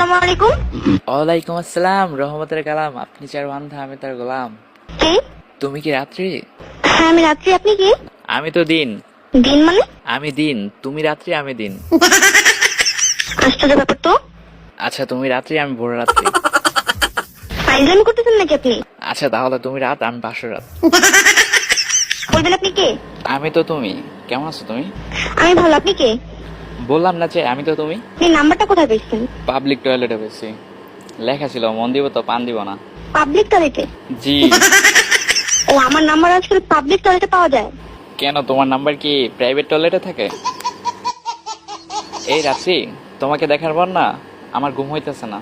আসসালামু আলাইকুম। ওয়ালাইকুম আসসালাম, রহমতের কালাম। আপনি যার বান্ধা আমি তার গোলাম। কে? তুমি কি রাত্রি? হ্যাঁ আমি রাত্রি, আপনি কে? আমি তো দিন। দিন মানে? আমি দিন, তুমি রাত্রি, আমি দিন। আশ্চর্য ব্যাপার তো। আচ্ছা তুমি রাত্রি, আমি ভোর রাত্রি। ফাইজলামি করতেছেন নাকি আপনি? আচ্ছা তাহলে তুমি রাত, আমি বাসর রাত। বলবেন আপনি কে? আমি তো তুমি। কেমন আছো তুমি? আমি ভালো, আপনি কে? বললাম না যে আমি তো তুমি। আপনি নাম্বারটা কোথায় পেয়েছেন? পাবলিক টয়লেটে পেয়েছি, লেখা ছিল মন দিব তো পান দিব না। পাবলিক টয়লেটে? জি। ও, আমার নাম্বার আজকাল পাবলিক টয়লেটে পাওয়া যায়? কেন, তোমার নাম্বার কি প্রাইভেট টয়লেটে থাকে? এই রাত্রি, তোমাকে দেখার পর না আমার ঘুম হইতেছে না।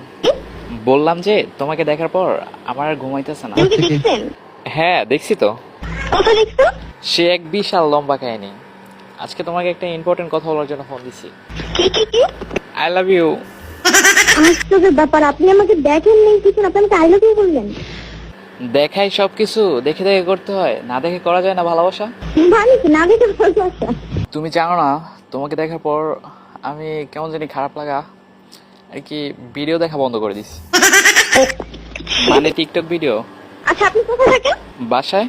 বললাম যে তোমাকে দেখার পর আমার আর ঘুম হইতেছে না। তুমি কি দেখছেন? হ্যাঁ দেখছি তো। কোথায় দেখছো? সে এক বিশাল লম্বা কাহিনী। আজকে তোমাকে একটা ইম্পর্টেন্ট কথা বলার জন্য ফোন দিছি। কি কি কি? I love you. আশ্চর্য ব্যাপার, আপনি আমাকে দেখেন নেই কিছু, আপনি আমাকে আই লাভ ইউ বললেন? দেখাই সবকিছু, দেখে দেখে করতে হয়, না দেখে করা যায় না ভালোবাসা। মানে কি না দেখে ভালোবাসা? তুমি জানো না, তোমাকে দেখার পর আমি কেমন জানি খারাপ লাগা আর কি ভিডিও দেখা বন্ধ করে দিছি। মানে টিকটক ভিডিও। আচ্ছা আপনি কোথায় থাকেন? বাসায়।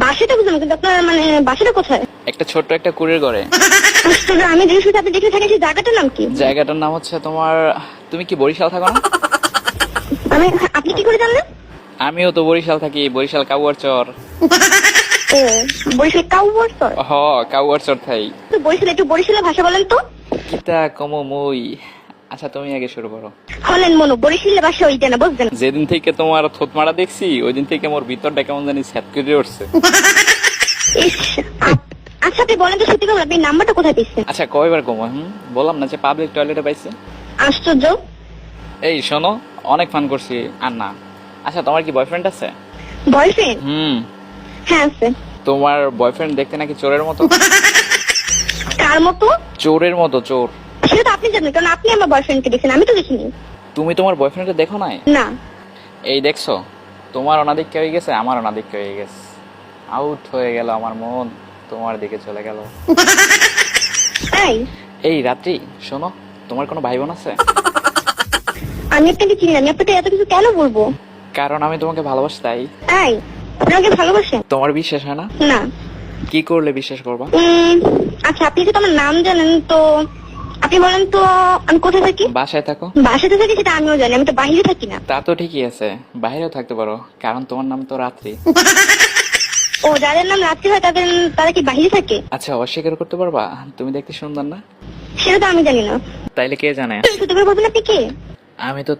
বাসাটা বুঝলাম, কিন্তু আপনার মানে বাসাটা কোথায়? একটা ছোট্ট একটা কুড়ের ঘরে। আশ্চর্য, আমি যে আপনি দেখে থাকেন সেই জায়গাটার নাম কি? জায়গাটার নাম হচ্ছে তোমার, তুমি কি বরিশাল থাকো না? আমি, আপনি কি করে জানলেন? আমিও তো বরিশাল থাকি, বরিশাল কাউয়ার চর। ও, বরিশাল কাউয়ার চর? হ, কাউয়ার চর থাই। তো বরিশাল, একটু বরিশালের ভাষা বলেন তো। কিতা কমো মই। আচ্ছা তুমি আগে শুরু করো। হলেন মনো, বরিশালের ভাষা ওইটা না, বুঝলেন? যেদিন থেকে তোমার থতমারা দেখছি ওই দিন থেকে মোর ভিতরটা কেমন জানি স্যাপ করে উঠছে। ইস, আচ্ছা আপনি বলেন তো সত্যি করে, আপনি নাম্বারটা কোথায় পেয়েছেন? আচ্ছা কয়বার কমো? বললাম না যে পাবলিক টয়লেটে পাইছি। আশ্চর্য। এই শোনো, অনেক ফান করছি আর না। আচ্ছা তোমার কি বয়ফ্রেন্ড আছে? বয়ফ্রেন্ড? হ্যাঁ আছে। তোমার বয়ফ্রেন্ড দেখতে নাকি চোরের মতো? কার মতো? চোরের মতো, চোর। সেটা তো আপনি জানেন, কারণ আপনি আমার বয়ফ্রেন্ডকে দেখেন, আমি তো দেখিনি। তুমি তোমার বয়ফ্রেন্ডকে দেখো নাই? না। এই দেখছো, তোমার অনাদিক্য হয়ে গেছে, আমার অনাদিক্য হয়ে গেছে। আউট হয়ে গেল আমার মন, তোমার দিকে চলে গেল। তাই? এই রাত্রি শোনো, তোমার কোনো ভাই বোন আছে? আমি আপনাকে চিনি না, আমি আপনাকে এত কিছু কেন বলবো? কারণ আমি তোমাকে ভালোবাসি তাই। তাই? আপনি আমাকে ভালোবাসেন? তোমার বিশ্বাস হয় না? না। কি করলে বিশ্বাস করবা? আচ্ছা আপনি যেহেতু আমার নাম জানেন, তো আপনি বলেন তো আমি কোথায় থাকি? বাসায় থাকো। বাসাতে থাকি সেটা আমিও জানি, আমি তো বাইরে থাকি না। তা তো ঠিকই আছে, বাইরেও থাকতে পারো, কারণ তোমার নাম তো রাত্রি। ও, যাদের নাম রাত্রি হয় তারা কি বাইরে থাকে? আচ্ছা অস্বীকার করতে পারবা তুমি দেখতে সুন্দর না? সেটা তো আমি জানি না। তাইলে কে জানে? সত্যি করে বলবেন আপনি কে? আমি তো